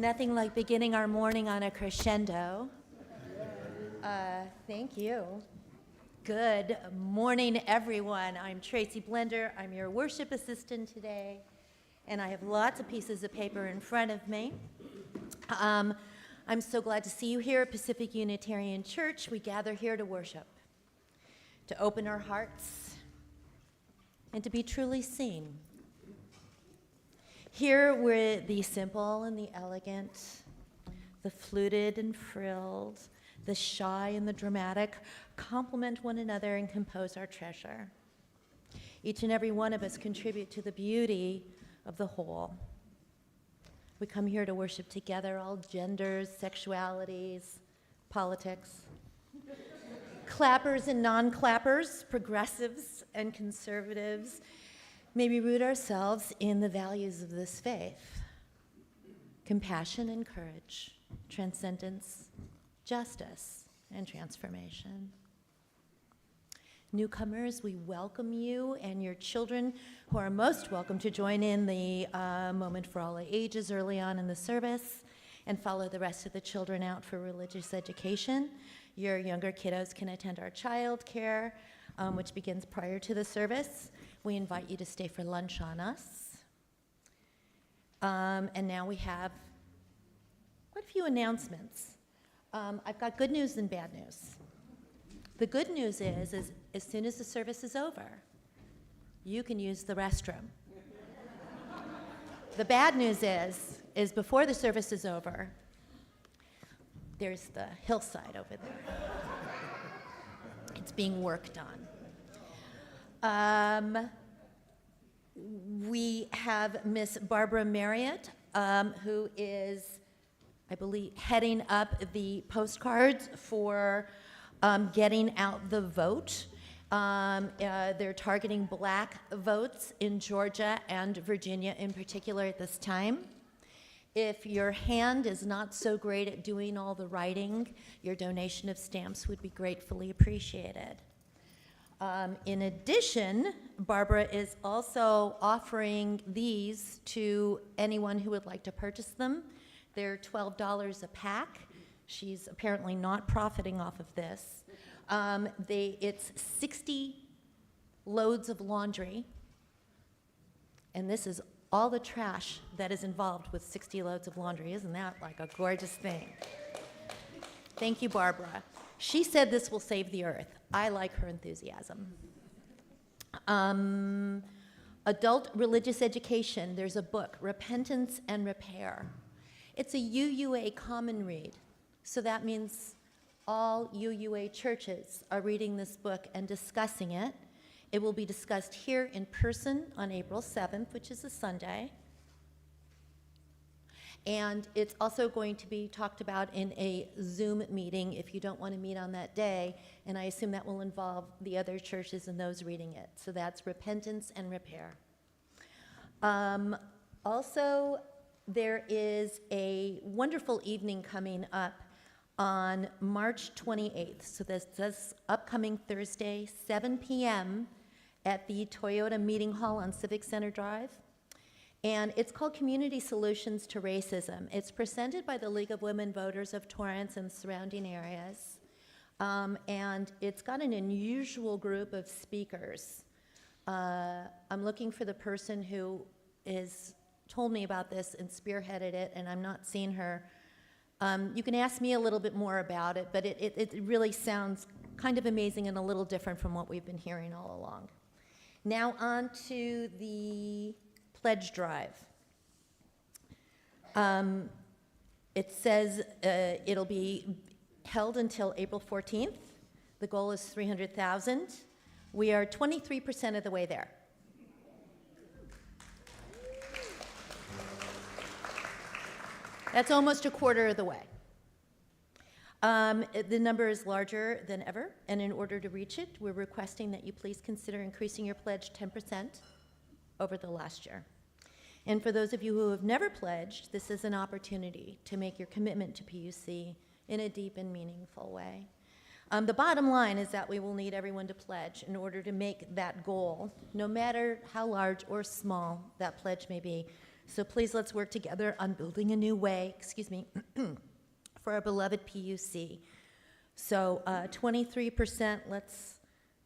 Nothing like beginning our morning on a crescendo. Thank you. Good morning, everyone. I'm Tracy Blender. I'm your worship assistant today, and I have lots of pieces of paper in front of me. I'm so glad to see you here at Pacific Unitarian Church. We gather here to worship, to open our hearts, and to be truly seen. Here, where the simple and the elegant, the fluted and frilled, the shy and the dramatic complement one another and compose our treasure. Each and every one of us contribute to the beauty of the whole. We come here to worship together, all genders, sexualities, politics, clappers and non-clappers, progressives and conservatives. May we root ourselves in the values of this faith: compassion and courage, transcendence, justice, and transformation. Newcomers, we welcome you and your children, who are most welcome to join in the moment for all ages early on in the service and follow the rest of the children out for religious education. Your younger kiddos can attend our child care, which begins prior to the service. We invite you to stay for lunch on us. And now we have quite a few announcements. I've got good news and bad news. The good news is as soon as the service is over, you can use the restroom. The bad news is before the service is over, there's the hillside over there. It's being worked on. We have Miss Barbara Marriott, who is, I believe, heading up the postcards for getting out the vote. They're targeting black votes in Georgia and Virginia in particular at this time. If your hand is not so great at doing all the writing, your donation of stamps would be gratefully appreciated. In addition, Barbara is also offering these to anyone who would like to purchase them. They're $12 a pack. She's apparently not profiting off of this. It's 60 loads of laundry, and this is all the trash that is involved with 60 loads of laundry. Isn't that like a gorgeous thing? Thank you, Barbara. She said this will save the earth. I like her enthusiasm. Adult religious education, there's a book, Repentance and Repair. It's a UUA common read, so that means all UUA churches are reading this book and discussing it. It will be discussed here in person on April 7th, which is a Sunday. And it's also going to be talked about in a Zoom meeting if you don't want to meet on that day, and I assume that will involve the other churches and those reading it. So that's Repentance and Repair. Also, there is a wonderful evening coming up on March 28th. So this upcoming Thursday, 7 p.m. at the Toyota Meeting Hall on Civic Center Drive. And it's called Community Solutions to Racism. It's presented by the League of Women Voters of Torrance and surrounding areas. And it's got an unusual group of speakers. I'm looking for the person who has told me about this and spearheaded it, and I'm not seeing her. You can ask me a little bit more about it, but it really sounds kind of amazing and a little different from what we've been hearing all along. Now on to the pledge drive. It says it'll be held until April 14th. The goal is $300,000. We are 23% of the way there. That's almost a quarter of the way. The number is larger than ever, and in order to reach it, we're requesting that you please consider increasing your pledge 10% over the last year. And for those of you who have never pledged, this is an opportunity to make your commitment to PUC in a deep and meaningful way. The bottom line is that we will need everyone to pledge in order to make that goal, no matter how large or small that pledge may be, So please, let's work together on building a new way, for our beloved PUC. So 23%, let's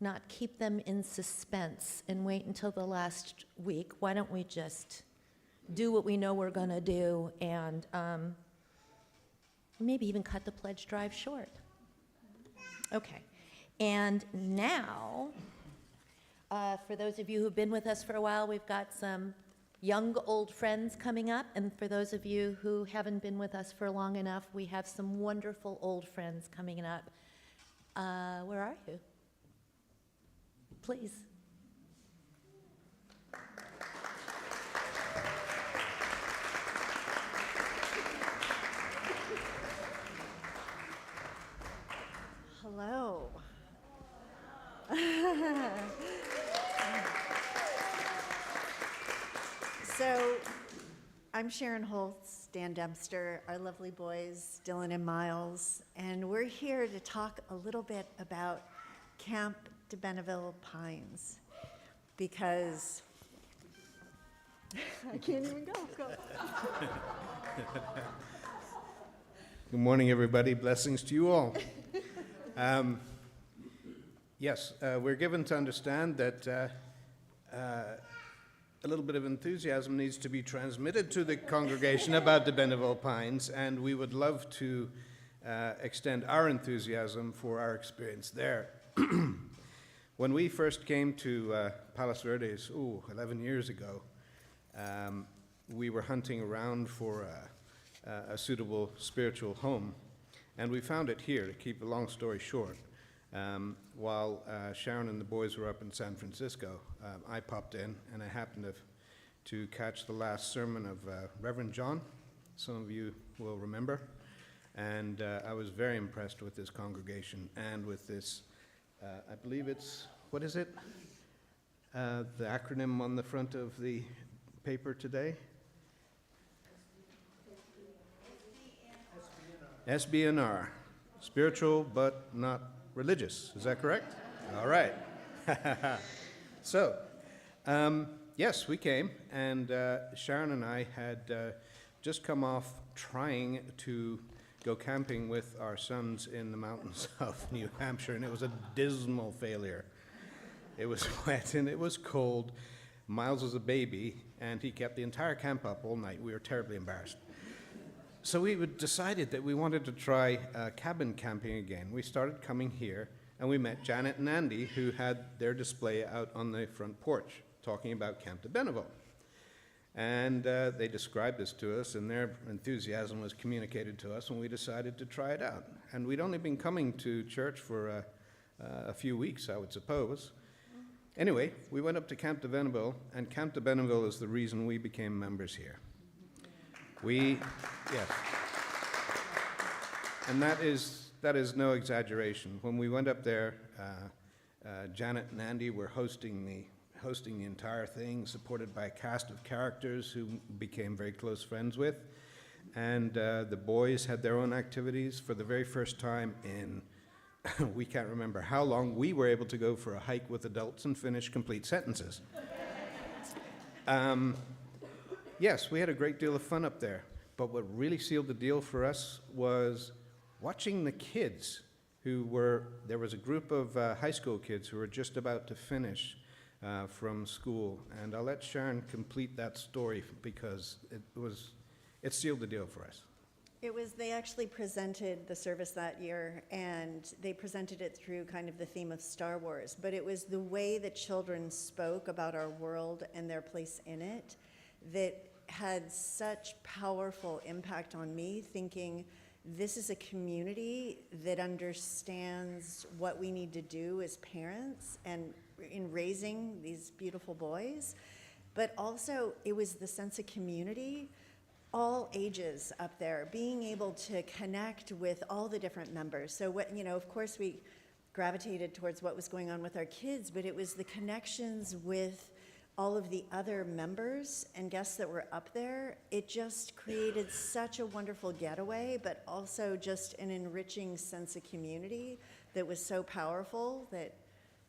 not keep them in suspense and wait until the last week. Why don't we just do what we know we're going to do and maybe even cut the pledge drive short? Okay. And now, for those of you who've been with us for a while, we've got some young old friends coming up. And for those of you who haven't been with us for long enough, we have some wonderful old friends coming up. Where are you? Please. Hello. So, I'm Sharon Holtz, Dan Dempster, our lovely boys, Dylan and Miles, and we're here to talk a little bit about Camp de Benneville Pines, because I can't even go. Good morning, everybody. Blessings to you all. Yes, we're given to understand that a little bit of enthusiasm needs to be transmitted to the congregation about the Benneville Pines, and we would love to extend our enthusiasm for our experience there. When we first came to Palos Verdes, 11 years ago, we were hunting around for a suitable spiritual home, and we found it here. To keep a long story short, while Sharon and the boys were up in San Francisco, I popped in, and I happened to catch the last sermon of Reverend John. Some of you will remember, and I was very impressed with this congregation and with this, I believe it's, what is it? The acronym on the front of the paper today? SBNR, spiritual but not religious. Is that correct? All right. So, yes, we came, and Sharon and I had just come off trying to go camping with our sons in the mountains of New Hampshire, and it was a dismal failure. It was wet and it was cold. Miles was a baby, and he kept the entire camp up all night. We were terribly embarrassed. So we decided that we wanted to try cabin camping again. We started coming here, and we met Janet and Andy, who had their display out on the front porch, talking about Camp de Benneville. And they described this to us, and their enthusiasm was communicated to us, and we decided to try it out. And we'd only been coming to church for a few weeks, I would suppose. Anyway, we went up to Camp de Benneville, and Camp de Benneville is the reason we became members here. Yes. And that is no exaggeration. When we went up there, Janet and Andy were hosting the entire thing, supported by a cast of characters who became very close friends with. And the boys had their own activities. For the very first time in, we can't remember how long, we were able to go for a hike with adults and finish complete sentences. Yes, we had a great deal of fun up there, but what really sealed the deal for us was watching the kids there was a group of high school kids who were just about to finish from school, and I'll let Sharon complete that story because it sealed the deal for us. They actually presented the service that year, and they presented it through kind of the theme of Star Wars, but it was the way that children spoke about our world and their place in it that had such powerful impact on me, thinking this is a community that understands what we need to do as parents and in raising these beautiful boys, but also it was the sense of community, all ages up there, being able to connect with all the different members. So of course we gravitated towards what was going on with our kids, but it was the connections with all of the other members and guests that were up there. It just created such a wonderful getaway, but also just an enriching sense of community that was so powerful that,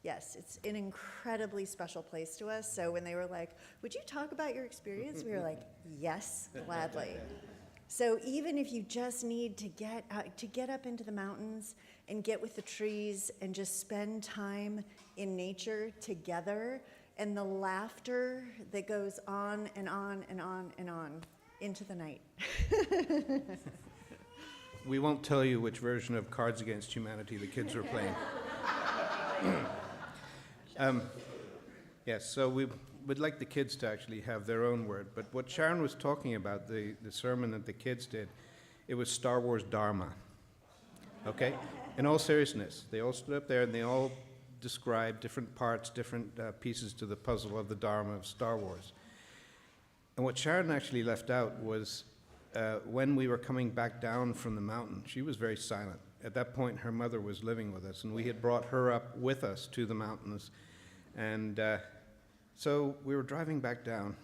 Yes, it's an incredibly special place to us. So when they were like, would you talk about your experience? We were like, yes, gladly. So even if you just need to get out, to get up into the mountains and get with the trees and just spend time in nature together, and the laughter that goes on and on and on and on into the night. We won't tell you which version of Cards Against Humanity the kids were playing. Yes, so we would like the kids to actually have their own word, but what Sharon was talking about, the sermon that the kids did, it was Star Wars Dharma, okay? In all seriousness, they all stood up there and they all described different parts, different pieces to the puzzle of the Dharma of Star Wars. And what Sharon actually left out was when we were coming back down from the mountain, she was very silent. At that point, her mother was living with us, and we had brought her up with us to the mountains. And so we were driving back down,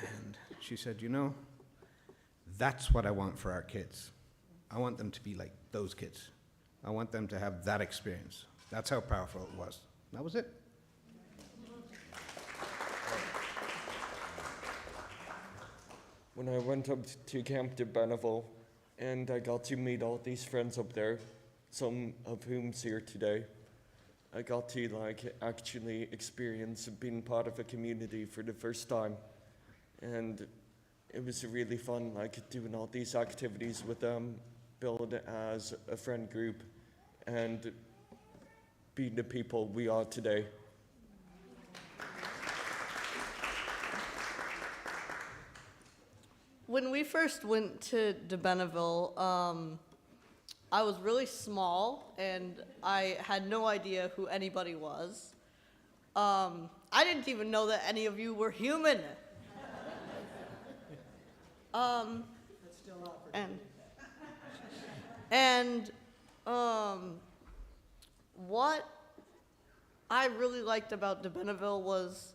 and she said, you know, that's what I want for our kids. I want them to be like those kids. I want them to have that experience. That's how powerful it was. That was it. When I went up to Camp de Benneville, and I got to meet all these friends up there, some of whom's here today, I got to actually experience being part of a community for the first time. And it was really fun, doing all these activities with them, build as a friend group, and being the people we are today. When we first went to de Benneville, I was really small and I had no idea who anybody was. I didn't even know that any of you were human. What I really liked about de Benneville was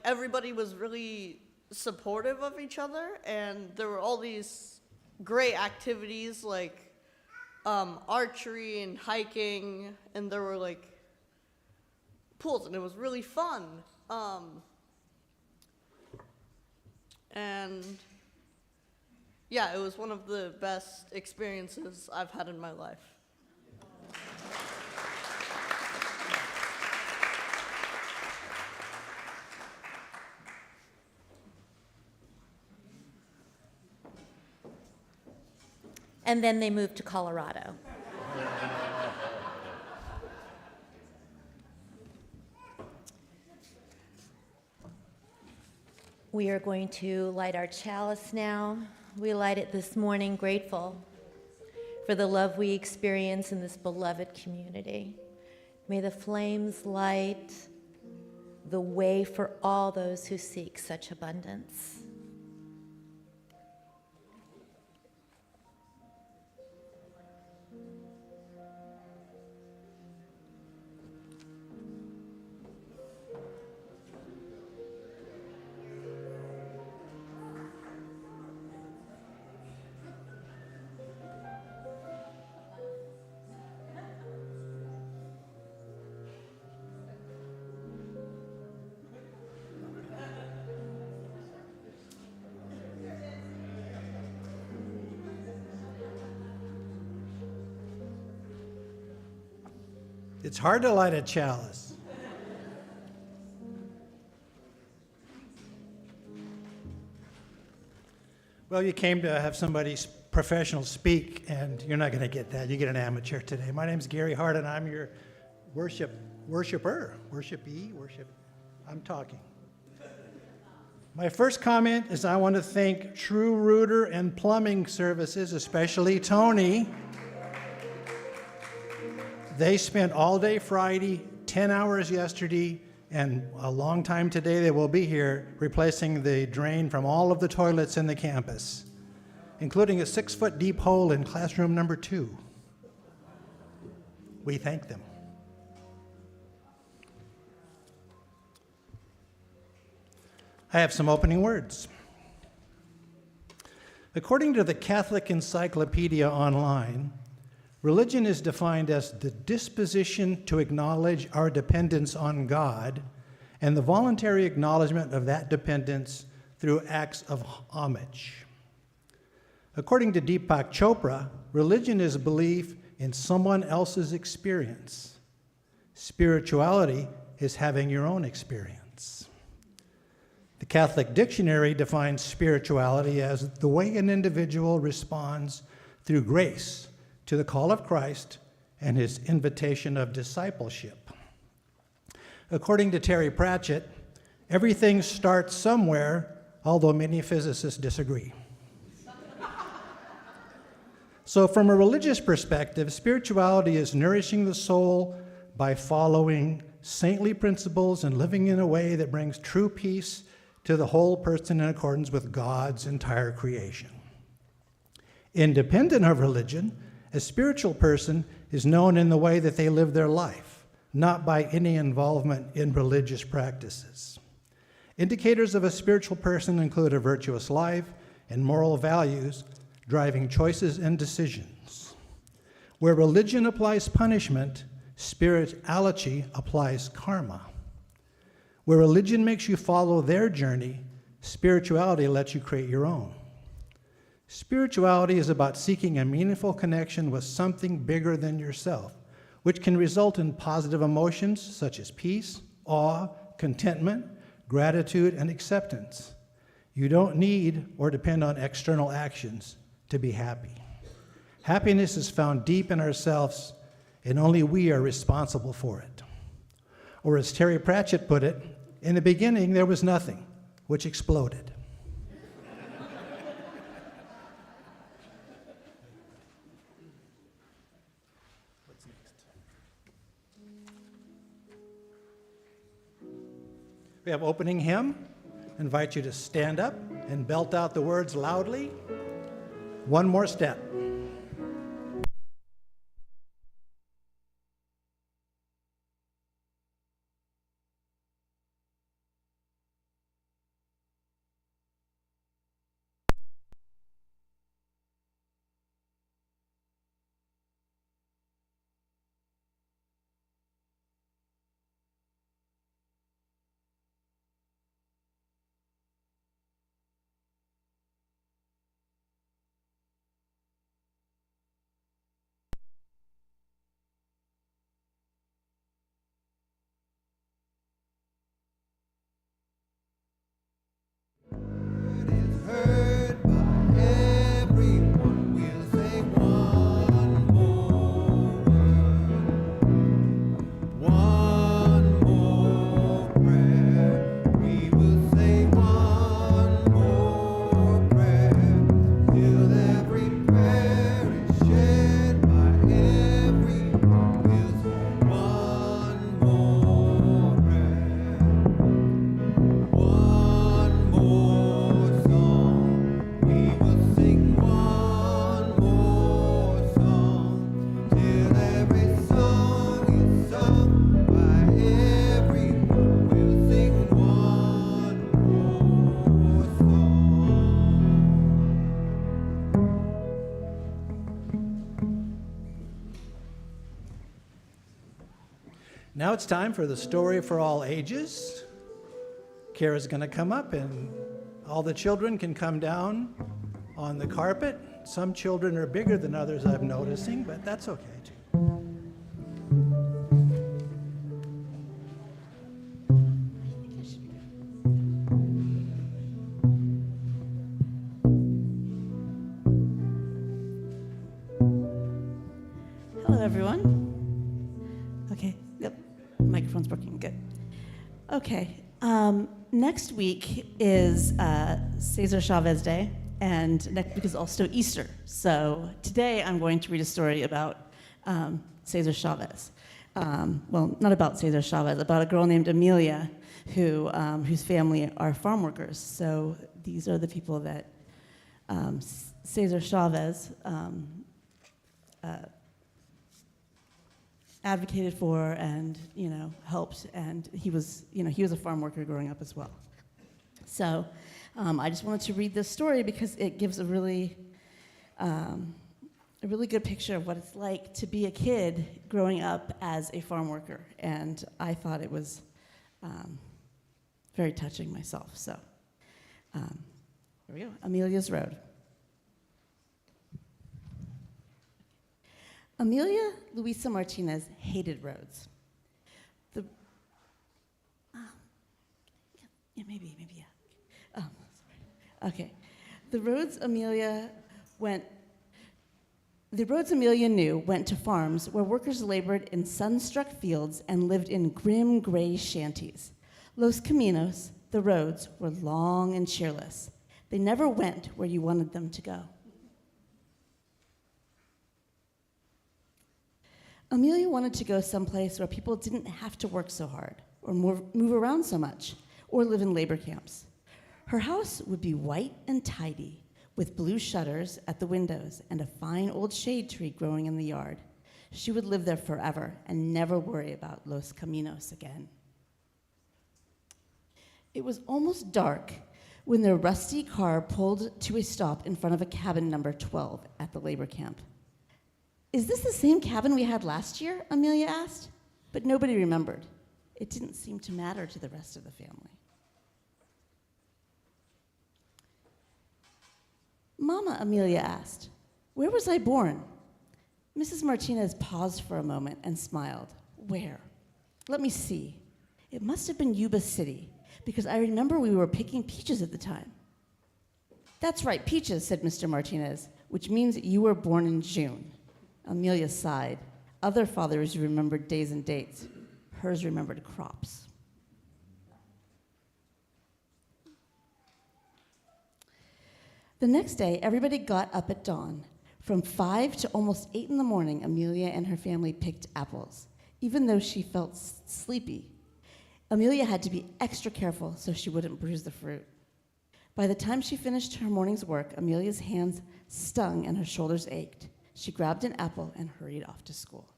everybody was really supportive of each other, and there were all these great activities archery and hiking, and there were pools, and it was really fun. And yeah, it was one of the best experiences I've had in my life. And then they moved to Colorado. We are going to light our chalice now. We light it this morning grateful for the love we experience in this beloved community. May the flames light the way for all those who seek such abundance. It's hard to light a chalice. Well, you came to have somebody professional speak, and you're not going to get that. You get an amateur today. My name's Gary Hart, and I'm your worshiper. I'm talking. My first comment is I want to thank True Rooter and Plumbing Services, especially Tony. They spent all day Friday, 10 hours yesterday, and a long time today they will be here replacing the drain from all of the toilets in the campus, including a 6-foot deep hole in classroom number 2. We thank them. I have some opening words. According to the Catholic Encyclopedia Online, Religion is defined as the disposition to acknowledge our dependence on God and the voluntary acknowledgement of that dependence through acts of homage. According to Deepak Chopra, religion is belief in someone else's experience. Spirituality is having your own experience. The Catholic Dictionary defines spirituality as the way an individual responds through grace to the call of Christ and his invitation of discipleship. According to Terry Pratchett, everything starts somewhere, although many physicists disagree. So from a religious perspective, spirituality is nourishing the soul by following saintly principles and living in a way that brings true peace to the whole person in accordance with God's entire creation. Independent of religion, a spiritual person is known in the way that they live their life, not by any involvement in religious practices. Indicators of a spiritual person include a virtuous life and moral values driving choices and decisions. Where religion applies punishment, spirituality applies karma. Where religion makes you follow their journey, spirituality lets you create your own. Spirituality is about seeking a meaningful connection with something bigger than yourself, which can result in positive emotions such as peace, awe, contentment, gratitude, and acceptance. You don't need or depend on external actions to be happy. Happiness is found deep in ourselves, and only we are responsible for it. Or as Terry Pratchett put it, in the beginning there was nothing, which exploded. What's next? We have opening hymn. I invite you to stand up and belt out the words loudly. One more step. Now it's time for the story for all ages. Kara's going to come up and all the children can come down on the carpet. Some children are bigger than others, I'm noticing, but that's okay too. Hello, everyone. Okay, yep, microphone's working, good. Okay, next week is Cesar Chavez Day, and next week is also Easter. So today I'm going to read a story about Cesar Chavez. Well, not about Cesar Chavez, about a girl named Amelia whose family are farm workers. So these are the people that Cesar Chavez advocated for and helped, and he was a farm worker growing up as well. So I just wanted to read this story because it gives a really a really good picture of what it's like to be a kid growing up as a farm worker. And I thought it was very touching myself. So here we go, Amelia's Road. Amelia Luisa Martinez hated roads. Maybe, yeah. Oh, sorry. Okay. The roads Amelia knew went to farms where workers labored in sun-struck fields and lived in grim gray shanties. Los Caminos, the roads, were long and cheerless. They never went where you wanted them to go. Amelia wanted to go someplace where people didn't have to work so hard, or move around so much, or live in labor camps. Her house would be white and tidy, with blue shutters at the windows and a fine old shade tree growing in the yard. She would live there forever and never worry about Los Caminos again. It was almost dark when their rusty car pulled to a stop in front of a cabin number 12 at the labor camp. "Is this the same cabin we had last year?" Amelia asked, but nobody remembered. It didn't seem to matter to the rest of the family. "Mama," Amelia asked, "where was I born?" Mrs. Martinez paused for a moment and smiled. "Where? Let me see. It must have been Yuba City, because I remember we were picking peaches at the time." "That's right, peaches," said Mr. Martinez, "which means you were born in June." Amelia sighed. Other fathers remembered days and dates. Hers remembered crops. The next day, everybody got up at dawn. From 5 to almost 8 in the morning, Amelia and her family picked apples, even though she felt sleepy. Amelia had to be extra careful so she wouldn't bruise the fruit. By the time she finished her morning's work, Amelia's hands stung and her shoulders ached. She grabbed an apple and hurried off to school.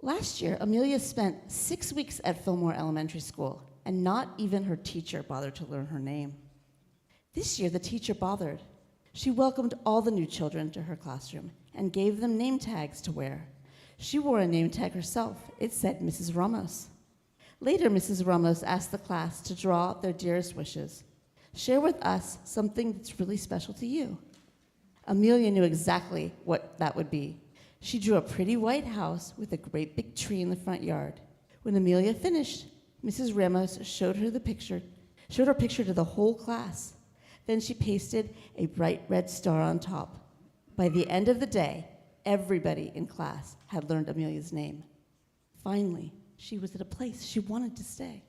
Last year, Amelia spent 6 weeks at Fillmore Elementary School, and not even her teacher bothered to learn her name. This year, the teacher bothered. She welcomed all the new children to her classroom and gave them name tags to wear. She wore a name tag herself. It said Mrs. Ramos. Later, Mrs. Ramos asked the class to draw their dearest wishes. "Share with us something that's really special to you." Amelia knew exactly what that would be. She drew a pretty white house with a great big tree in the front yard. When Amelia finished, Mrs. Ramos showed her picture to the whole class. Then she pasted a bright red star on top. By the end of the day, everybody in class had learned Amelia's name. Finally, she was at a place she wanted to stay.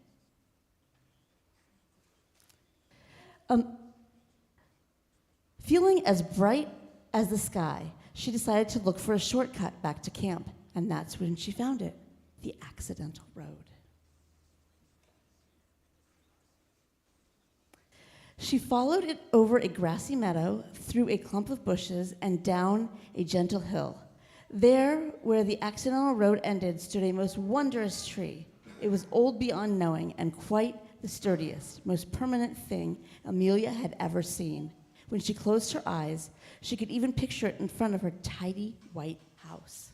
Feeling as bright as the sky, she decided to look for a shortcut back to camp, and that's when she found it, the accidental road. She followed it over a grassy meadow, through a clump of bushes, and down a gentle hill. There, where the accidental road ended, stood a most wondrous tree. It was old beyond knowing, and quite the sturdiest, most permanent thing Amelia had ever seen. When she closed her eyes, she could even picture it in front of her tidy white house.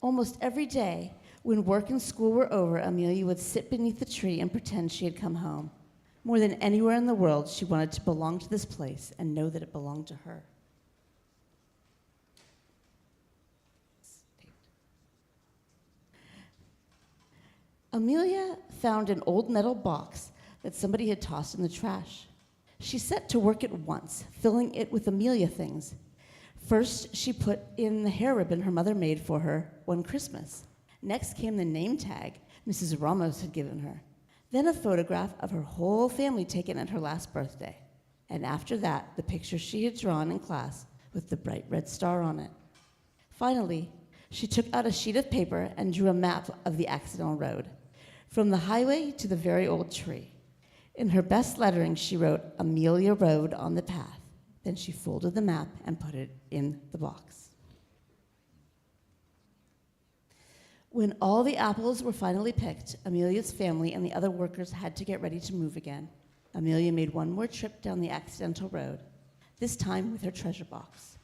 Almost every day, when work and school were over, Amelia would sit beneath the tree and pretend she had come home. More than anywhere in the world, she wanted to belong to this place and know that it belonged to her. Amelia found an old metal box that somebody had tossed in the trash. She set to work at once, filling it with Amelia things. First, she put in the hair ribbon her mother made for her one Christmas. Next came the name tag Mrs. Ramos had given her. Then a photograph of her whole family taken at her last birthday. And after that, the picture she had drawn in class with the bright red star on it. Finally, she took out a sheet of paper and drew a map of the accidental road, from the highway to the very old tree. In her best lettering, she wrote Amelia Road on the path. Then she folded the map and put it in the box. When all the apples were finally picked, Amelia's family and the other workers had to get ready to move again. Amelia made one more trip down the accidental road, this time with her treasure box.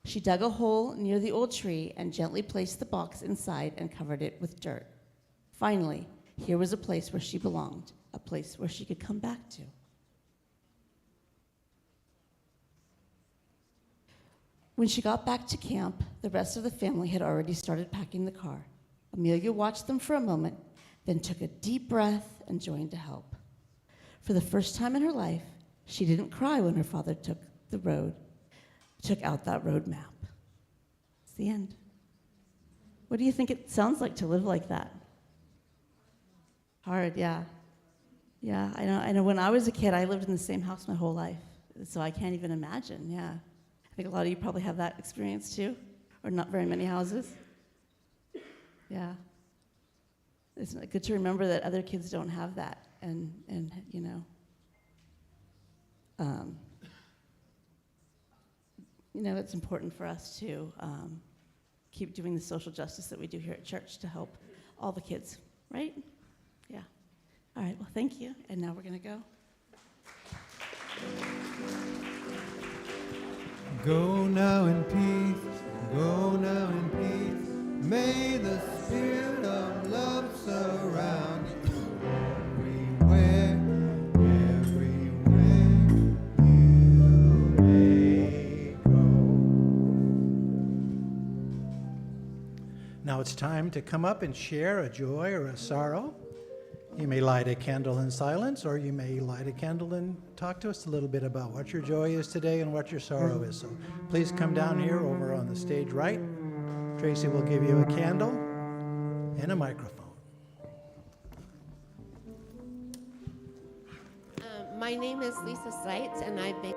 She dug a hole near the old tree and gently placed the box inside and covered it with dirt. Finally, here was a place where she belonged, a place where she could come back to. When she got back to camp, the rest of the family had already started packing the car. Amelia watched them for a moment, then took a deep breath and joined to help. For the first time in her life, she didn't cry when her father took out that road map. It's the end. What do you think it sounds like to live like that? Hard, yeah. Yeah, I know when I was a kid, I lived in the same house my whole life, so I can't even imagine, yeah. I think a lot of you probably have that experience too, or not very many houses. Yeah. Isn't it good to remember that other kids don't have that, and you know, it's important for us to keep doing the social justice that we do here at church to help all the kids, right? Yeah. All right, well, thank you. And now we're going to go. Go now in peace, go now in peace. May the spirit of love surround you everywhere, everywhere you may go. Now it's time to come up and share a joy or a sorrow. You may light a candle in silence, or you may light a candle and talk to us a little bit about what your joy is today and what your sorrow is. So please come down here over on the stage right. Tracy will give you a candle and a microphone. My name is Lisa Seitz, and I've been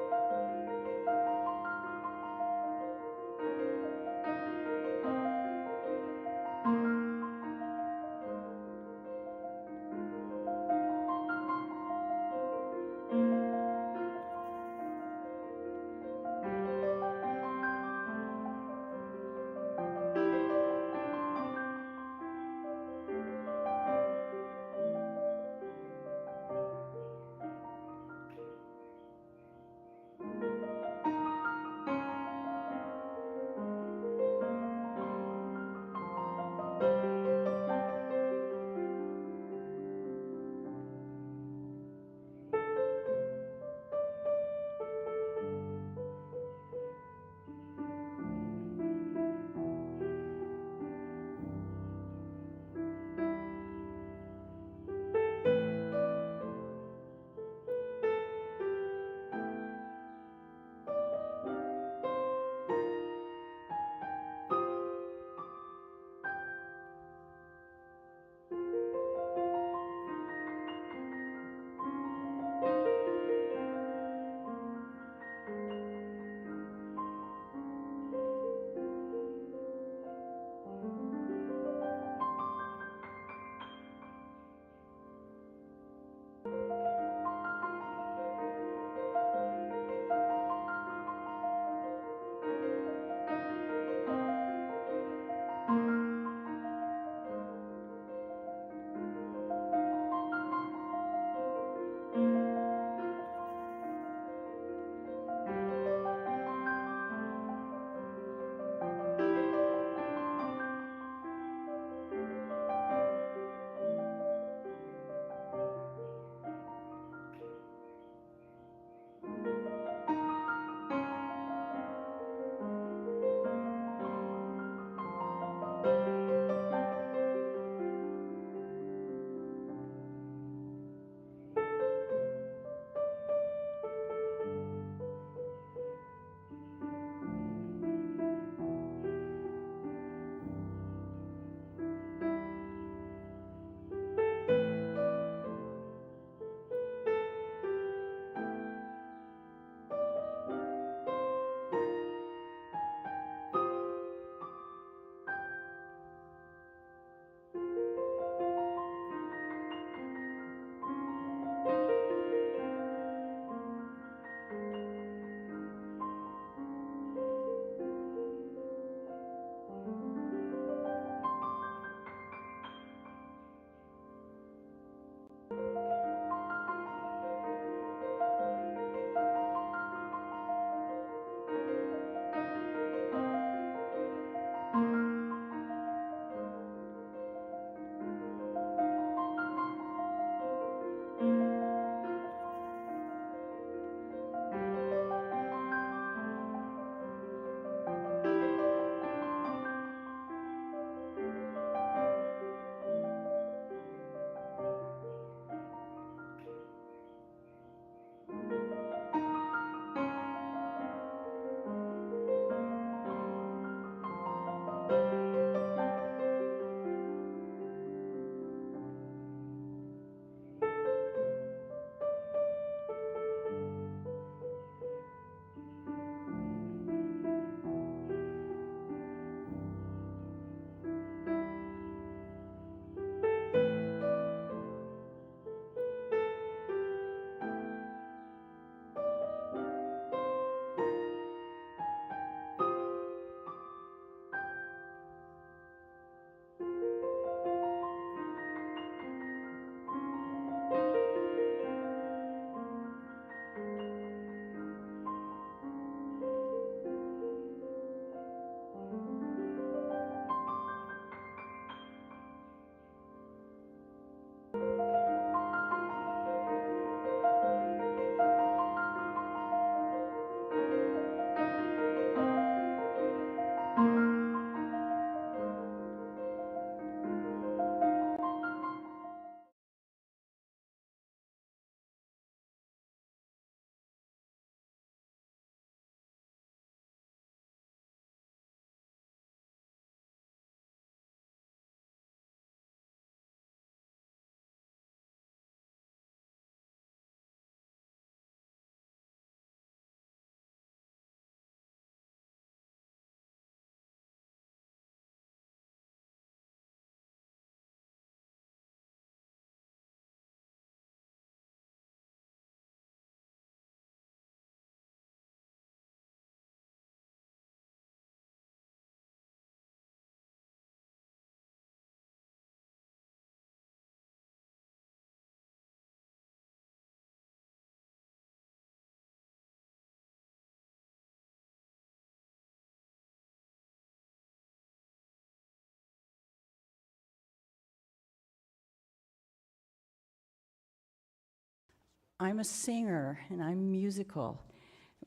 I'm a singer and I'm musical.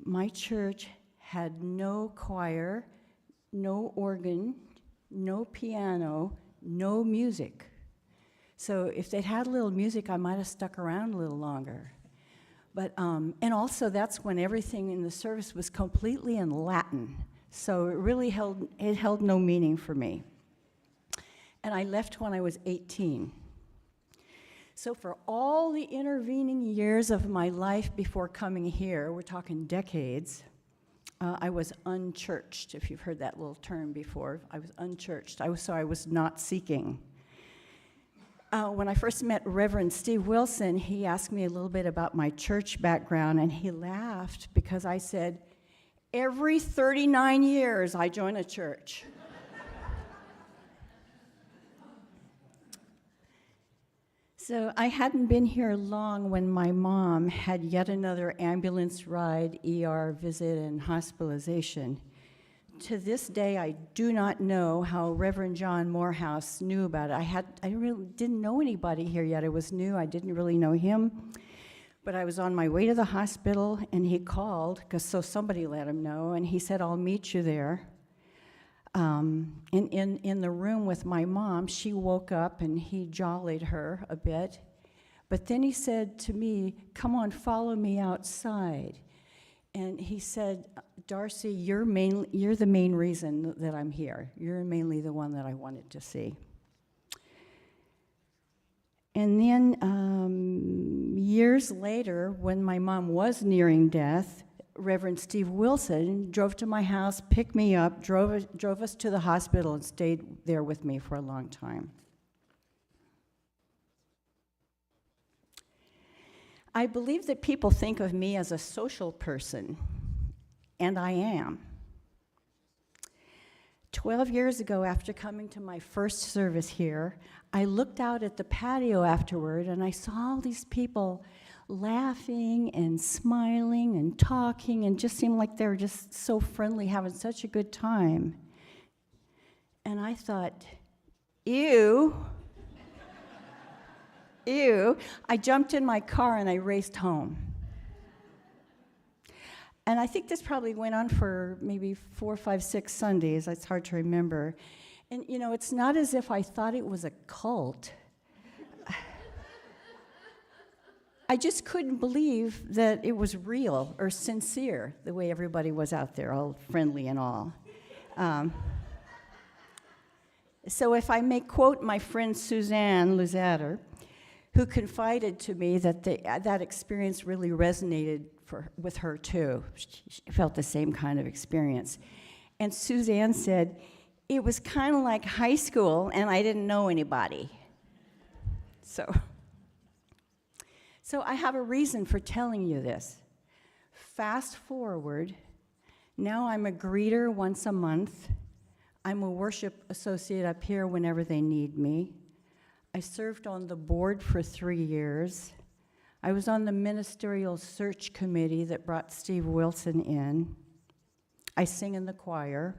My church had no choir, no organ, no piano, no music. So if they'd had a little music, I might have stuck around a little longer. But, and also that's when everything in the service was completely in Latin. So it really held no meaning for me. And I left when I was 18. So for all the intervening years of my life before coming here, we're talking decades, I was unchurched, if you've heard that little term before. I was unchurched, so I was not seeking. When I first met Reverend Steve Wilson, he asked me a little bit about my church background, and he laughed because I said, every 39 years I join a church. So I hadn't been here long when my mom had yet another ambulance ride, ER visit, and hospitalization. To this day, I do not know how Reverend John Morehouse knew about it. I really didn't know anybody here yet. It was new. I didn't really know him. But I was on my way to the hospital, and he called, so somebody let him know, and he said, I'll meet you there. In the room with my mom, she woke up and he jollied her a bit. But then he said to me, come on, follow me outside. And he said, Darcy, you're the main reason that I'm here. You're mainly the one that I wanted to see. And then years later, when my mom was nearing death, Reverend Steve Wilson drove to my house, picked me up, drove us to the hospital, and stayed there with me for a long time. I believe that people think of me as a social person, and I am. 12 years ago, after coming to my first service here, I looked out at the patio afterward, and I saw all these people laughing and smiling and talking, and just seemed like they were just so friendly, having such a good time. And I thought, ew. Ew. I jumped in my car and I raced home. And I think this probably went on for maybe 4, 5, 6 Sundays. It's hard to remember. And you know, it's not as if I thought it was a cult. I just couldn't believe that it was real or sincere, the way everybody was out there, all friendly and all. So if I may quote my friend Suzanne Luzader, who confided to me that that experience really resonated with her too. She felt the same kind of experience. And Suzanne said, it was kind of like high school and I didn't know anybody. So I have a reason for telling you this. Fast forward, now I'm a greeter once a month. I'm a worship associate up here whenever they need me. I served on the board for 3 years. I was on the ministerial search committee that brought Steve Wilson in. I sing in the choir.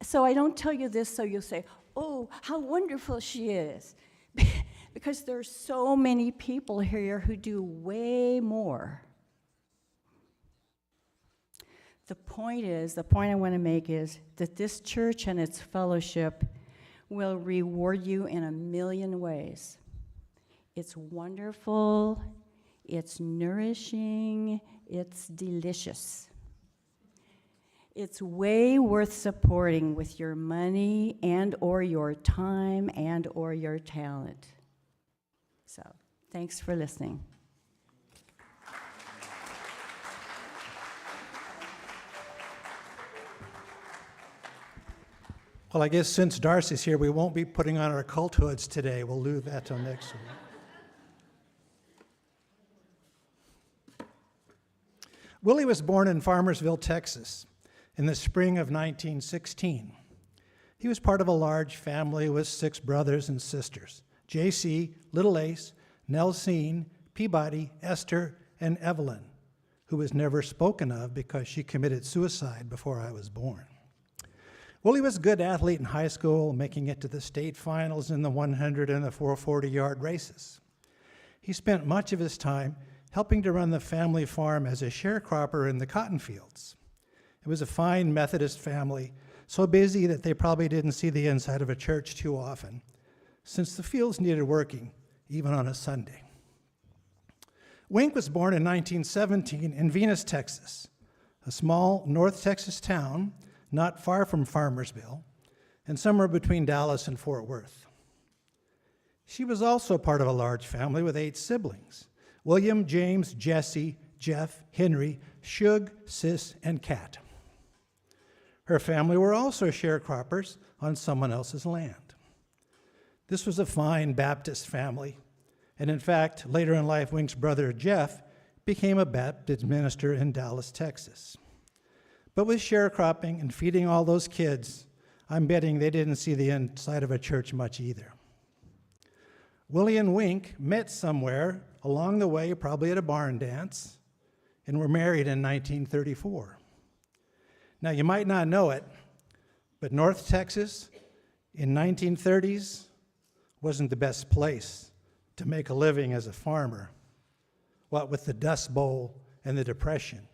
So I don't tell you this so you'll say, oh, how wonderful she is. Because there's so many people here who do way more. The point I want to make is that this church and its fellowship will reward you in a million ways. It's wonderful, it's nourishing, it's delicious. It's way worth supporting with your money and or your time and or your talent. So, thanks for listening. Well, I guess since Darcy's here, we won't be putting on our cult hoods today. We'll do that till next week. Willie was born in Farmersville, Texas, in the spring of 1916. He was part of a large family with 6 brothers and sisters: J.C., Little Ace, Nelsine, Peabody, Esther, and Evelyn, who was never spoken of because she committed suicide before I was born. Willie was a good athlete in high school, making it to the state finals in the 100 and the 440-yard races. He spent much of his time helping to run the family farm as a sharecropper in the cotton fields. It was a fine Methodist family, so busy that they probably didn't see the inside of a church too often, since the fields needed working, even on a Sunday. Wink was born in 1917 in Venus, Texas, a small North Texas town not far from Farmersville, and somewhere between Dallas and Fort Worth. She was also part of a large family with 8 siblings: William, James, Jesse, Jeff, Henry, Shug, Sis, and Kat. Her family were also sharecroppers on someone else's land. This was a fine Baptist family, and in fact, later in life, Wink's brother Jeff became a Baptist minister in Dallas, Texas. But with sharecropping and feeding all those kids, I'm betting they didn't see the inside of a church much either. Willie and Wink met somewhere along the way, probably at a barn dance, and were married in 1934. Now, you might not know it, but North Texas in 1930s wasn't the best place to make a living as a farmer, what with the Dust Bowl and the Depression.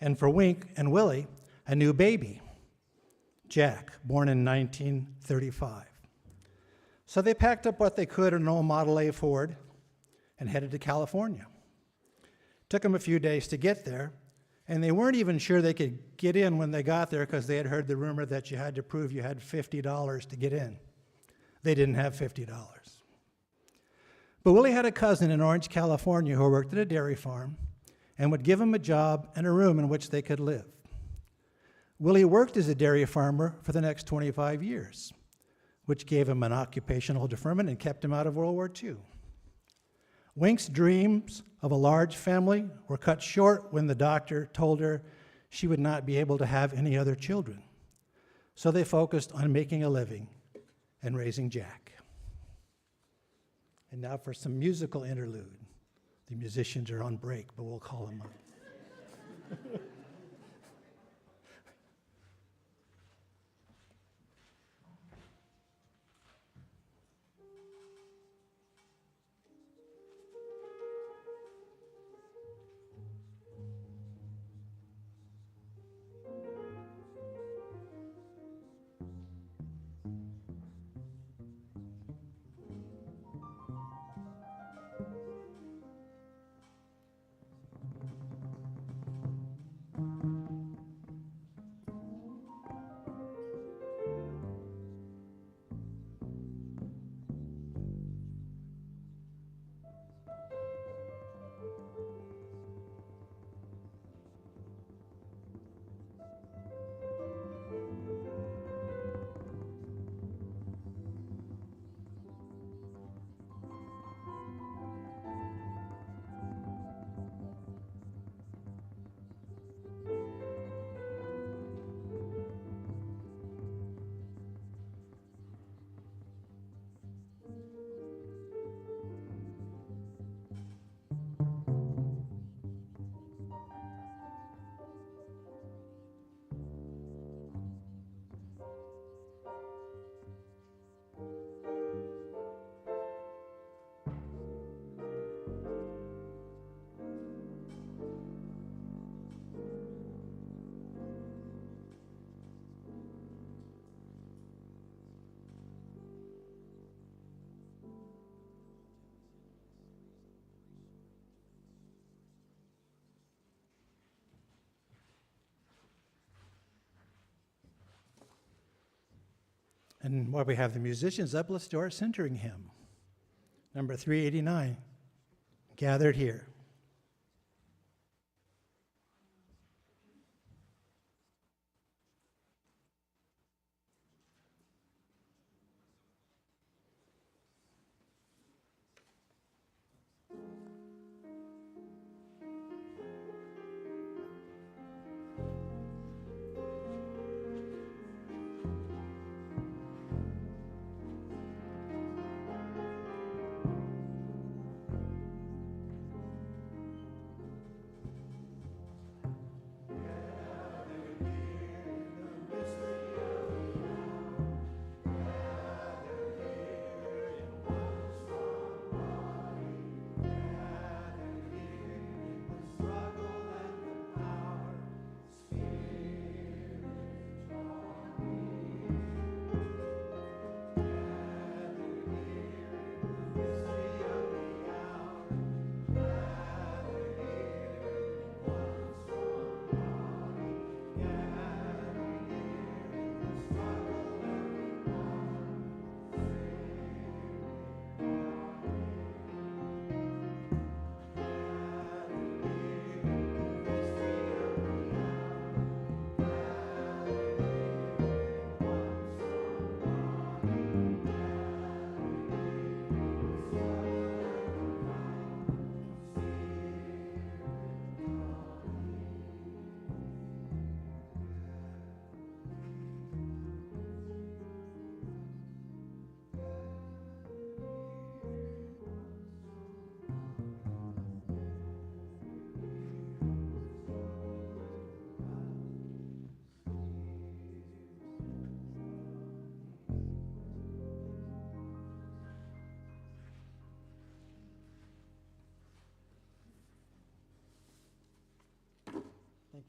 And for Wink and Willie, a new baby, Jack, born in 1935. So they packed up what they could in an old Model A Ford and headed to California. Took them a few days to get there, and they weren't even sure they could get in when they got there because they had heard the rumor that you had to prove you had $50 to get in. They didn't have $50. But Willie had a cousin in Orange, California who worked at a dairy farm and would give him a job and a room in which they could live. Willie worked as a dairy farmer for the next 25 years, which gave him an occupational deferment and kept him out of World War II. Wink's dreams of a large family were cut short when the doctor told her she would not be able to have any other children. So they focused on making a living and raising Jack. And now for some musical interlude. The musicians are on break, but we'll call them up. And while we have the musicians up, let's do our centering hymn. Number 389, Gathered Here.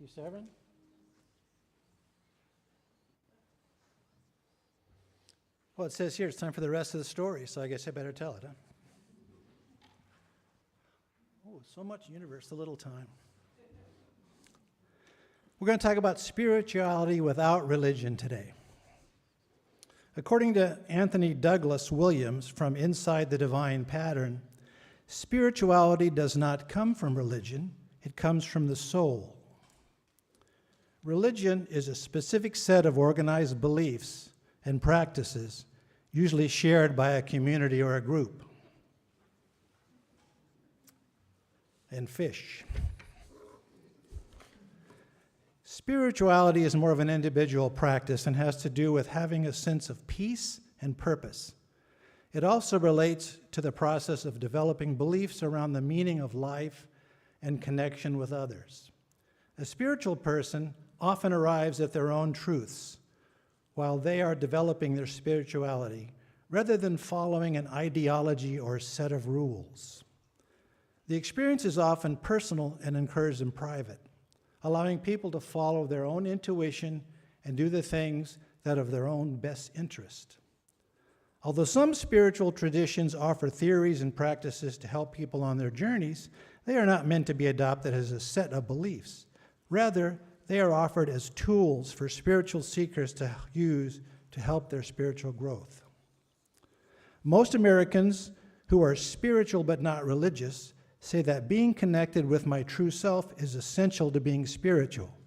you, Severin. Well, it says here it's time for the rest of the story, so I guess I better tell it, huh? Oh, so much universe, so little time. We're going to talk about spirituality without religion today. According to Anthony Douglas Williams from Inside the Divine Pattern, spirituality does not come from religion, it comes from the soul. Religion is a specific set of organized beliefs and practices, usually shared by a community or a group. And fish. Spirituality is more of an individual practice and has to do with having a sense of peace and purpose. It also relates to the process of developing beliefs around the meaning of life and connection with others. A spiritual person often arrives at their own truths while they are developing their spirituality, rather than following an ideology or set of rules. The experience is often personal and occurs in private, allowing people to follow their own intuition and do the things that are of their own best interest. Although some spiritual traditions offer theories and practices to help people on their journeys, they are not meant to be adopted as a set of beliefs. Rather, they are offered as tools for spiritual seekers to use to help their spiritual growth. Most Americans who are spiritual but not religious say that being connected with my true self is essential to being spiritual.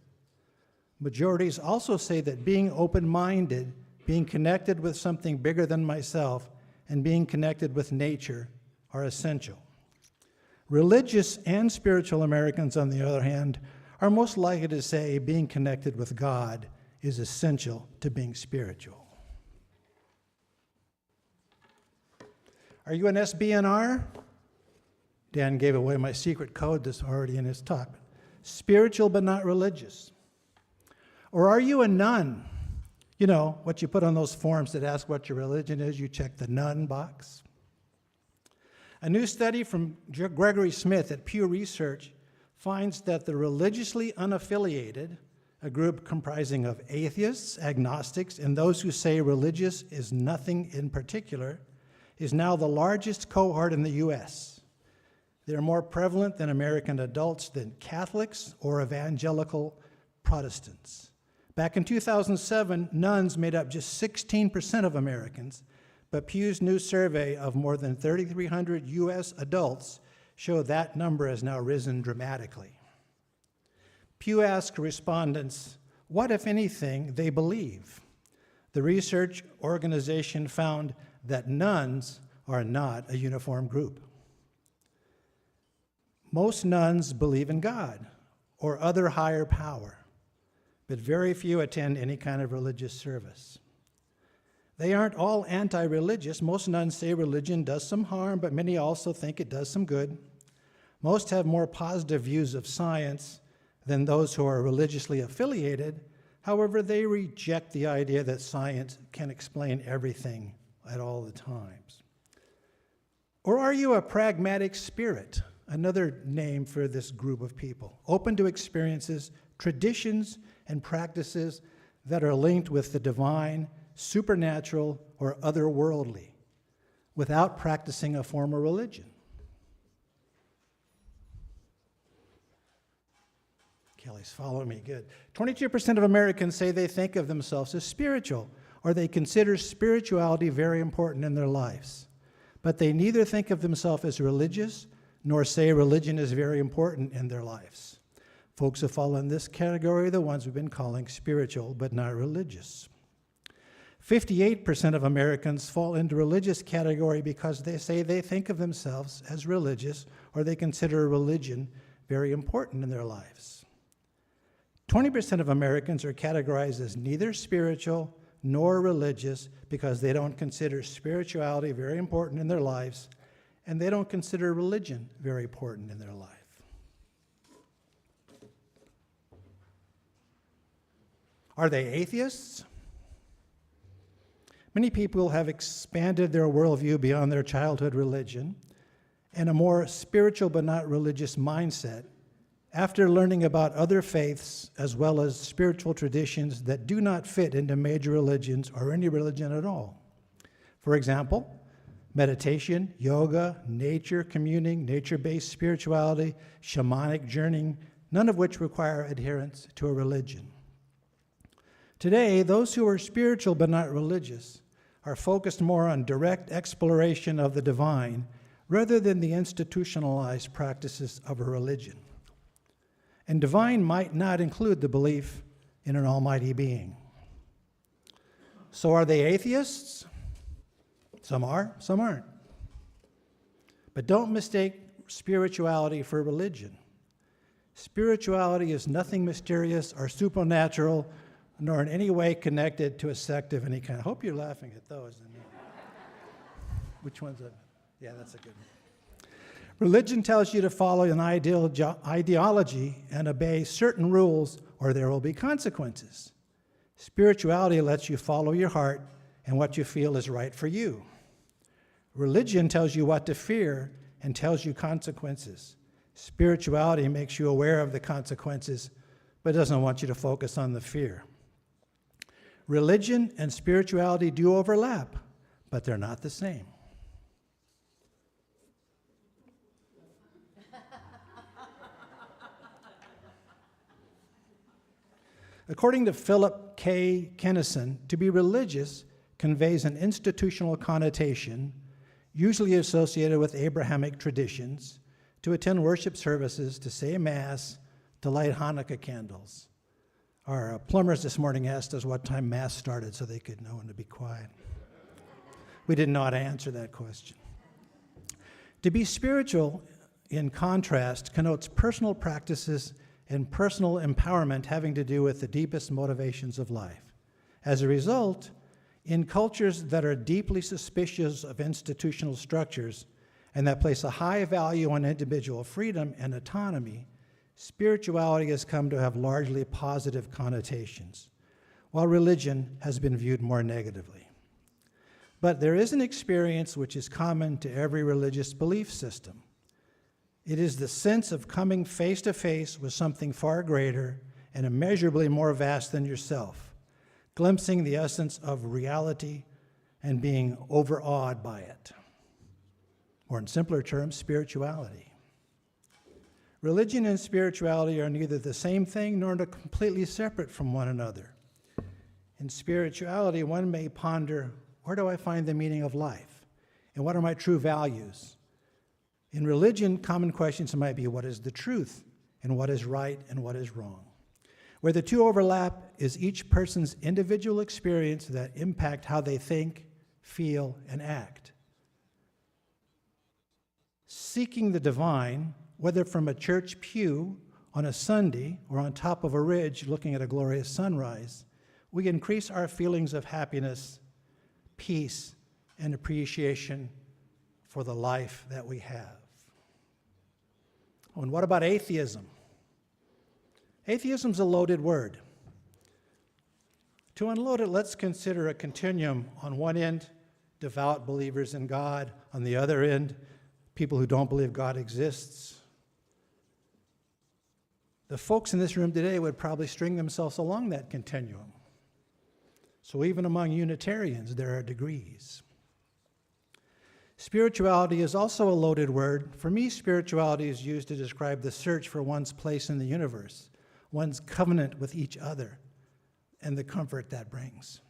Majorities also say that being open-minded, being connected with something bigger than myself, and being connected with nature are essential. Religious and spiritual Americans, on the other hand, are most likely to say being connected with God is essential to being spiritual. Are you an SBNR? Dan gave away my secret code that's already in his talk. Spiritual but not religious. Or are you a nun? You know, what you put on those forms that ask what your religion is, you check the nun box. A new study from Gregory Smith at Pew Research finds that the religiously unaffiliated, a group comprising of atheists, agnostics, and those who say religious is nothing in particular, is now the largest cohort in the U.S. They're more prevalent than American adults than Catholics or evangelical Protestants. Back in 2007, nuns made up just 16% of Americans, but Pew's new survey of more than 3,300 U.S. adults showed that number has now risen dramatically. Pew asked respondents, what, if anything, they believe. The research organization found that nuns are not a uniform group. Most nuns believe in God or other higher power, but very few attend any kind of religious service. They aren't all anti-religious. Most nuns say religion does some harm, but many also think it does some good. Most have more positive views of science than those who are religiously affiliated. However, they reject the idea that science can explain everything at all the times. Or are you a pragmatic spirit? Another name for this group of people, open to experiences, traditions, and practices that are linked with the divine, supernatural, or otherworldly, without practicing a form of religion. Kelly's following me, good. 22% of Americans say they think of themselves as spiritual, or they consider spirituality very important in their lives. But they neither think of themselves as religious, nor say religion is very important in their lives. Folks who fall in this category are the ones we've been calling spiritual, but not religious. 58% of Americans fall into religious category because they say they think of themselves as religious, or they consider religion very important in their lives. 20% of Americans are categorized as neither spiritual nor religious because they don't consider spirituality very important in their lives, and they don't consider religion very important in their life. Are they atheists? Many people have expanded their worldview beyond their childhood religion and a more spiritual but not religious mindset after learning about other faiths as well as spiritual traditions that do not fit into major religions or any religion at all. For example, meditation, yoga, nature communing, nature-based spirituality, shamanic journeying, none of which require adherence to a religion. Today, those who are spiritual but not religious are focused more on direct exploration of the divine rather than the institutionalized practices of a religion. And divine might not include the belief in an almighty being. So are they atheists? Some are, some aren't. But don't mistake spirituality for religion. Spirituality is nothing mysterious or supernatural, nor in any way connected to a sect of any kind. I hope you're laughing at those. Which one's that? Yeah, that's a good one. Religion tells you to follow an ideology and obey certain rules, or there will be consequences. Spirituality lets you follow your heart and what you feel is right for you. Religion tells you what to fear and tells you consequences. Spirituality makes you aware of the consequences, but doesn't want you to focus on the fear. Religion and spirituality do overlap, but they're not the same. According to Philip K. Kennison, to be religious conveys an institutional connotation, usually associated with Abrahamic traditions, to attend worship services, to say Mass, to light Hanukkah candles. Our plumbers this morning asked us what time Mass started so they could know when to be quiet. We didn't know how to answer that question. To be spiritual, in contrast, connotes personal practices and personal empowerment having to do with the deepest motivations of life. As a result, in cultures that are deeply suspicious of institutional structures and that place a high value on individual freedom and autonomy, spirituality has come to have largely positive connotations, while religion has been viewed more negatively. But there is an experience which is common to every religious belief system. It is the sense of coming face to face with something far greater and immeasurably more vast than yourself, glimpsing the essence of reality and being overawed by it. Or in simpler terms, spirituality. Religion and spirituality are neither the same thing nor completely separate from one another. In spirituality, one may ponder, where do I find the meaning of life? And what are my true values? In religion, common questions might be, what is the truth? And what is right and what is wrong? Where the two overlap is each person's individual experience that impact how they think, feel, and act. Seeking the divine, whether from a church pew on a Sunday or on top of a ridge looking at a glorious sunrise, we increase our feelings of happiness, peace, and appreciation for the life that we have. Oh, and what about atheism? Atheism's a loaded word. To unload it, let's consider a continuum. On one end, devout believers in God. On the other end, people who don't believe God exists. The folks in this room today would probably string themselves along that continuum. So even among Unitarians, there are degrees. Spirituality is also a loaded word. For me, spirituality is used to describe the search for one's place in the universe, one's covenant with each other, and the comfort that brings.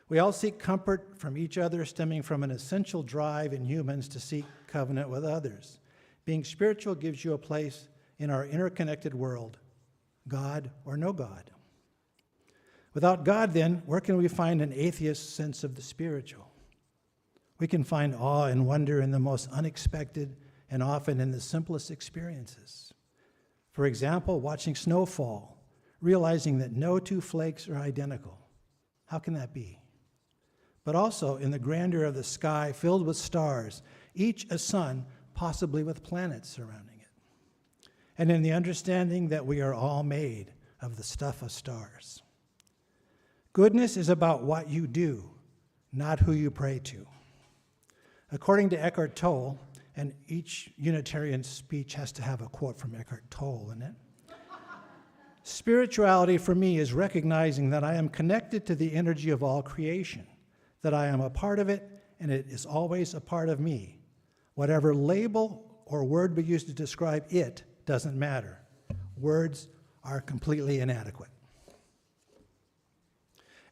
We all seek comfort from each other, stemming from an essential drive in humans to seek covenant with others. Being spiritual gives you a place in our interconnected world, God or no God. Without God, then, where can we find an atheist sense of the spiritual? We can find awe and wonder in the most unexpected and often in the simplest experiences. For example, watching snow fall, realizing that no two flakes are identical. How can that be? But also in the grandeur of the sky filled with stars, each a sun, possibly with planets surrounding it. And in the understanding that we are all made of the stuff of stars. Goodness is about what you do, not who you pray to. According to Eckhart Tolle, and each Unitarian speech has to have a quote from Eckhart Tolle in it. Spirituality for me is recognizing that I am connected to the energy of all creation, that I am a part of it, and it is always a part of me. Whatever label or word we use to describe it doesn't matter. Words are completely inadequate.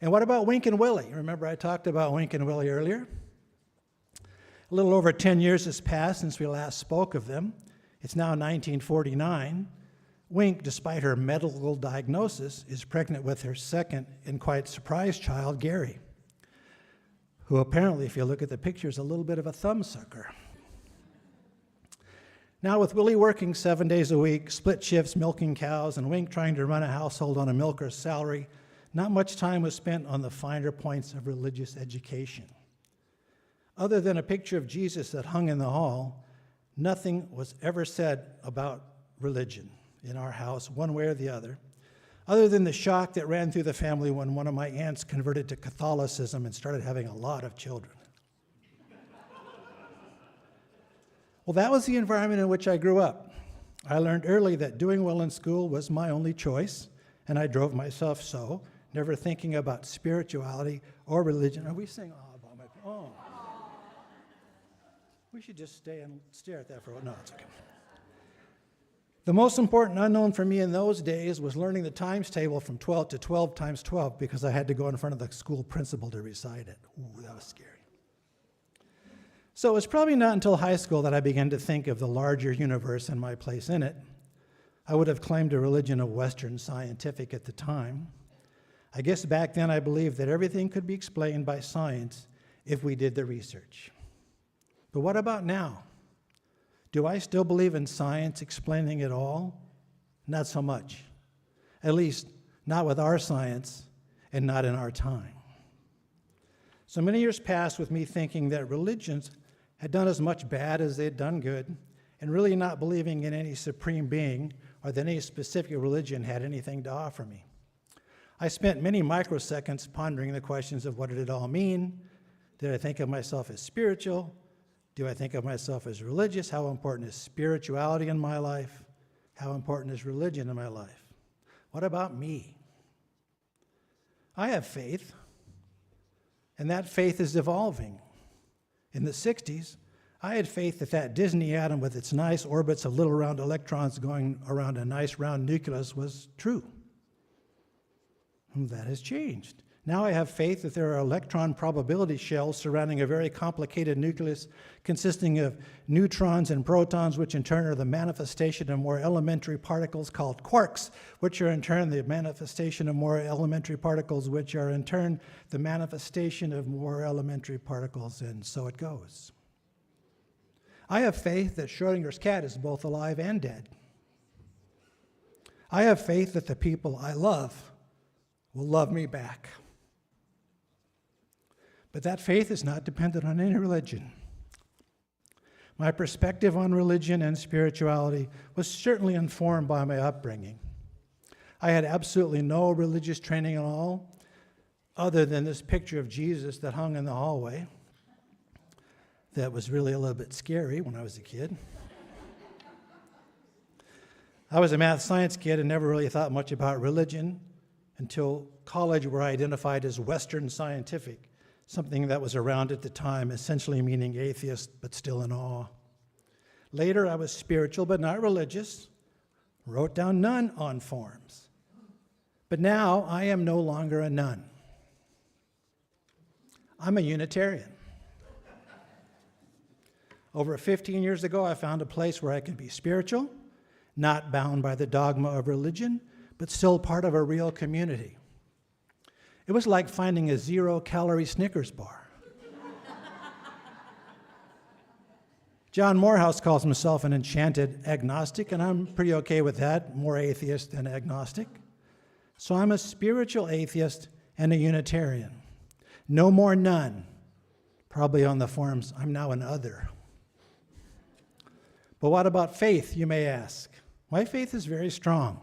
And what about Wink and Willie? Remember I talked about Wink and Willie earlier? A little over 10 years has passed since we last spoke of them. It's now 1949. Wink, despite her medical diagnosis, is pregnant with her second and quite surprised child, Gary, who apparently, if you look at the picture, is a little bit of a thumbsucker. Now, with Willie working 7 days a week, split shifts milking cows, and Wink trying to run a household on a milker's salary, not much time was spent on the finer points of religious education. Other than a picture of Jesus that hung in the hall, nothing was ever said about religion in our house, one way or the other than the shock that ran through the family when one of my aunts converted to Catholicism and started having a lot of children. Well, that was the environment in which I grew up. I learned early that doing well in school was my only choice, and I drove myself so, never thinking about spirituality or religion. Are we saying, we should just stay and stare at that for a while. No, it's okay. The most important unknown for me in those days was learning the times table from 12 to 12 times 12 because I had to go in front of the school principal to recite it. Ooh, that was scary. So it was probably not until high school that I began to think of the larger universe and my place in it. I would have claimed a religion of Western scientific at the time. I guess back then I believed that everything could be explained by science if we did the research. But what about now? Do I still believe in science explaining it all? Not so much. At least, not with our science and not in our time. So many years passed with me thinking that religions had done as much bad as they had done good, and really not believing in any supreme being or that any specific religion had anything to offer me. I spent many microseconds pondering the questions of what did it all mean? Did I think of myself as spiritual? Do I think of myself as religious? How important is spirituality in my life? How important is religion in my life? What about me? I have faith, and that faith is evolving. In the 60s, I had faith that that Disney atom with its nice orbits of little round electrons going around a nice round nucleus was true. And that has changed. Now I have faith that there are electron probability shells surrounding a very complicated nucleus consisting of neutrons and protons, which in turn are the manifestation of more elementary particles called quarks, which are in turn the manifestation of more elementary particles, which are in turn the manifestation of more elementary particles, and so it goes. I have faith that Schrodinger's cat is both alive and dead. I have faith that the people I love will love me back. But that faith is not dependent on any religion. My perspective on religion and spirituality was certainly informed by my upbringing. I had absolutely no religious training at all, other than this picture of Jesus that hung in the hallway. That was really a little bit scary when I was a kid. I was a math science kid and never really thought much about religion until college, where I identified as Western scientific, something that was around at the time, essentially meaning atheist, but still in awe. Later, I was spiritual, but not religious, wrote down none on forms. But now, I am no longer a nun. I'm a Unitarian. Over 15 years ago, I found a place where I can be spiritual, not bound by the dogma of religion, but still part of a real community. It was like finding a zero-calorie Snickers bar. John Morehouse calls himself an enchanted agnostic, and I'm pretty okay with that, more atheist than agnostic. So I'm a spiritual atheist and a Unitarian. No more none. Probably on the forms, I'm now an other. But what about faith, you may ask? My faith is very strong.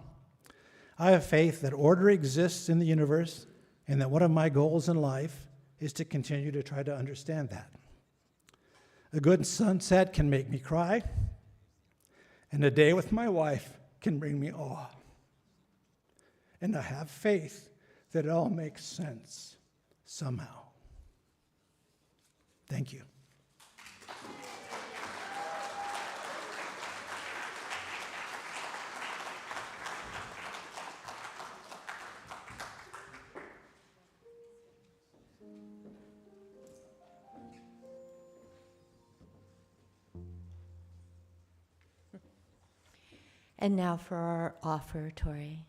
I have faith that order exists in the universe, and that one of my goals in life is to continue to try to understand that. A good sunset can make me cry, and a day with my wife can bring me awe. And I have faith that it all makes sense somehow. Thank you. And now for our offertory.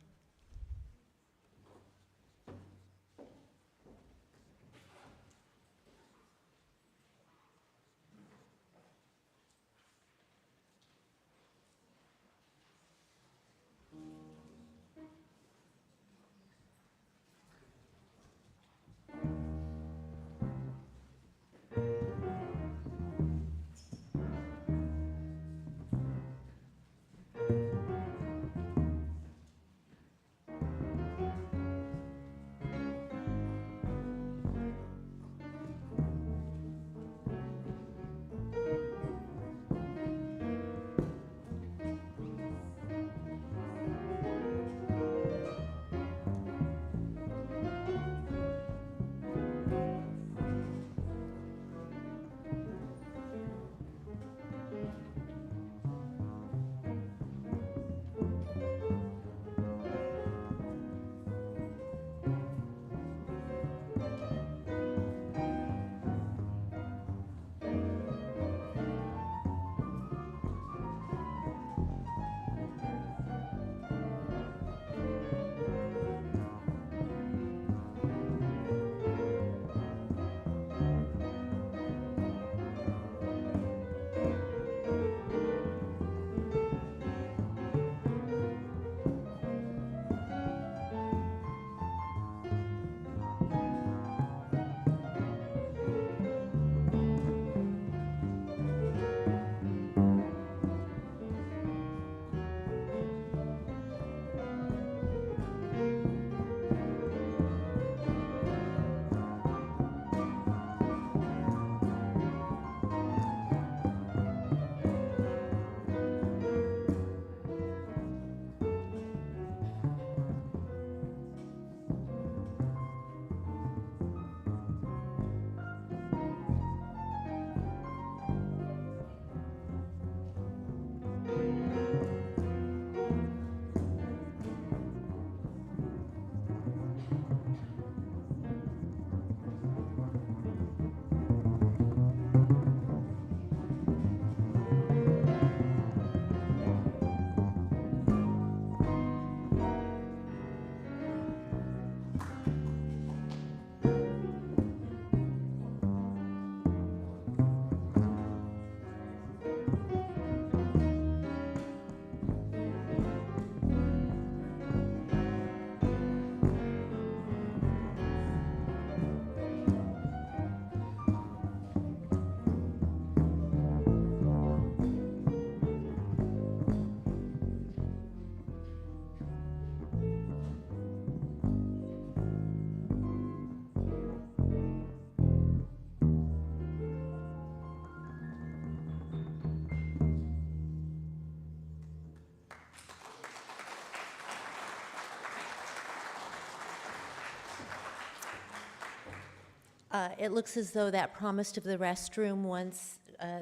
It looks as though that promise of the restroom once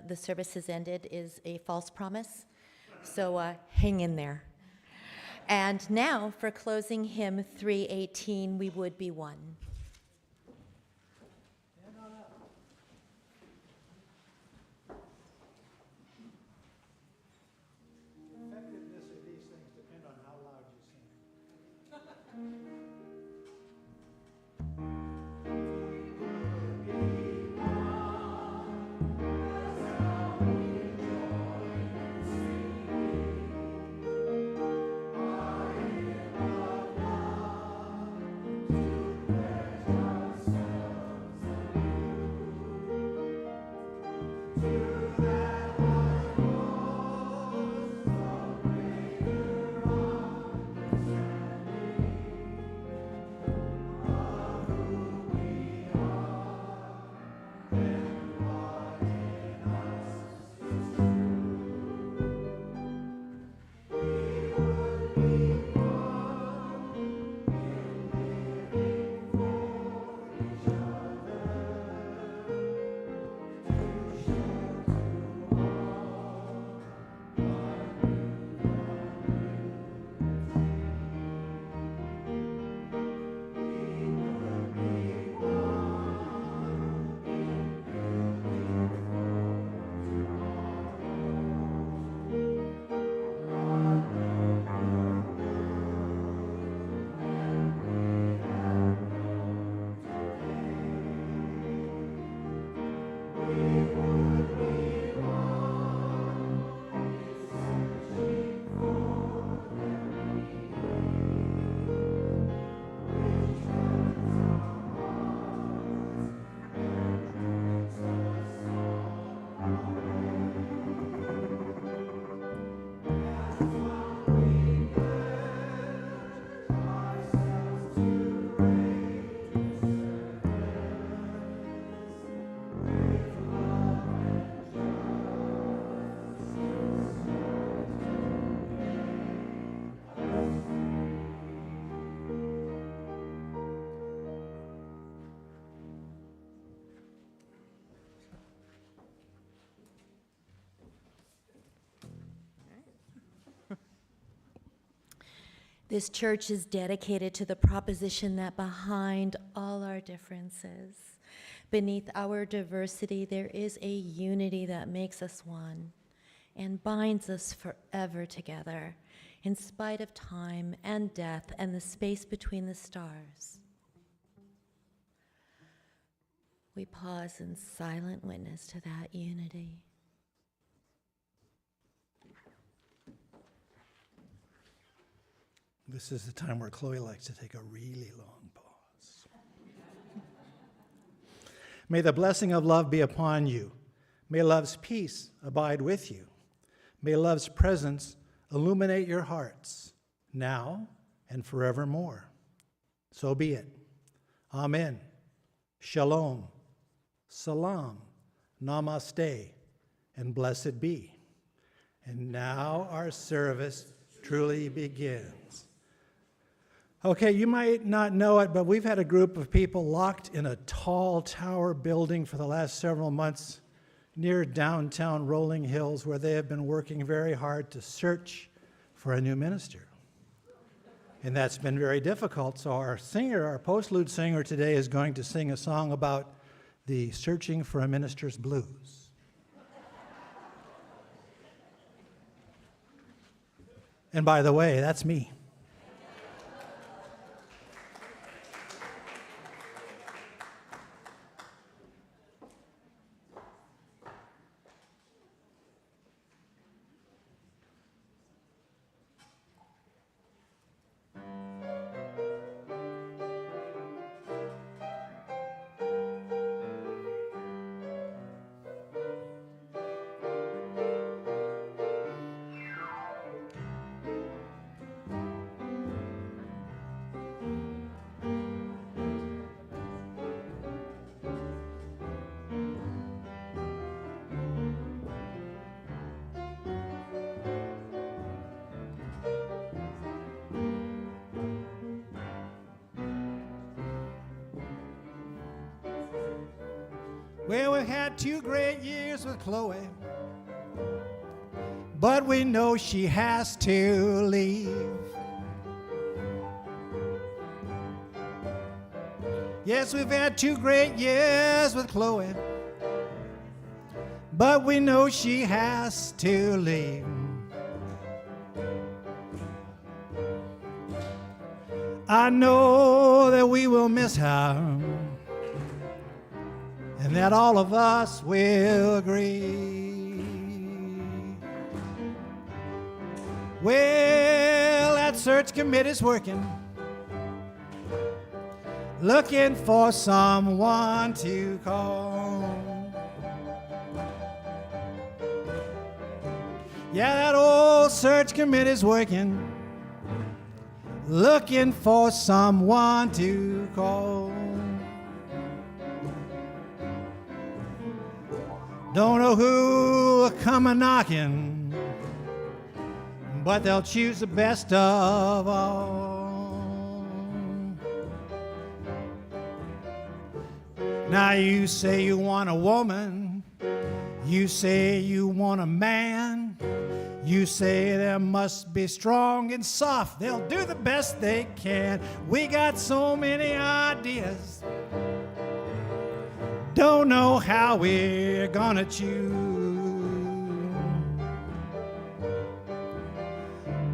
the service has ended is a false promise. So hang in there. And now for closing hymn 318, We Would Be One. The effectiveness of these things depend on how loud you sing. Together This church is dedicated to the proposition that behind all our differences, beneath our diversity, there is a unity that makes us one and binds us forever together, in spite of time and death and the space between the stars. We pause in silent witness to that unity. This is the time where Chloe likes to take a really long pause. May the blessing of love be upon you. May love's peace abide with you. May love's presence illuminate your hearts, now and forevermore. So be it. Amen. Shalom. Salam. Namaste. And blessed be. And now our service truly begins. Okay, you might not know it, but we've had a group of people locked in a tall tower building for the last several months near downtown Rolling Hills, where they have been working very hard to search for a new minister. And that's been very difficult. So our singer, our postlude singer today, is going to sing a song about the searching for a minister's blues. And by the way, that's me. Well, we've had 2 great years with Chloe, but we know she has to leave. Yes, we've had 2 great years with Chloe, but we know she has to leave. I know that we will miss her, and that all of us will agree. Well, that search committee's working, looking for someone to call. Yeah, that old search committee's working, looking for someone to call. Don't know who will come a-knocking, but they'll choose the best of all. Now you say you want a woman, you say you want a man, you say they must be strong and soft, they'll do the best they can. We got so many ideas, don't know how we're gonna choose.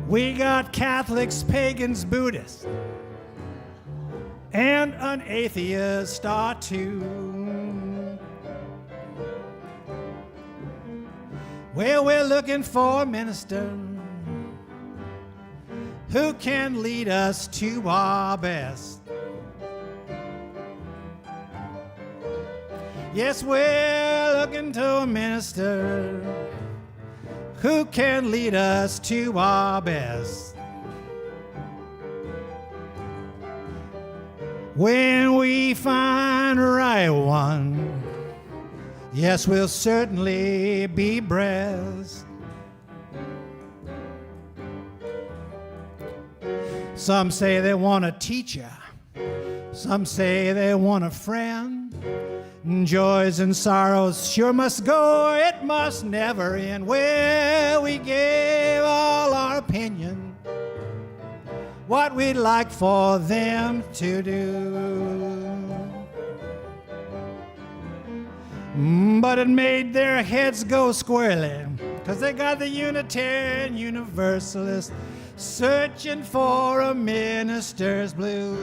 We got Catholics, pagans, Buddhists, and an atheist or two. Well, we're looking for a minister who can lead us to our best. Yes, we're looking to a minister who can lead us to our best. When we find the right one, yes, we'll certainly be blessed. Some say they want a teacher, some say they want a friend. Joys and sorrows sure must go, it must never end. Well, we gave all our opinion what we'd like for them to do. But it made their heads go squirreling, 'cause they got the Unitarian Universalist searching for a minister's blue.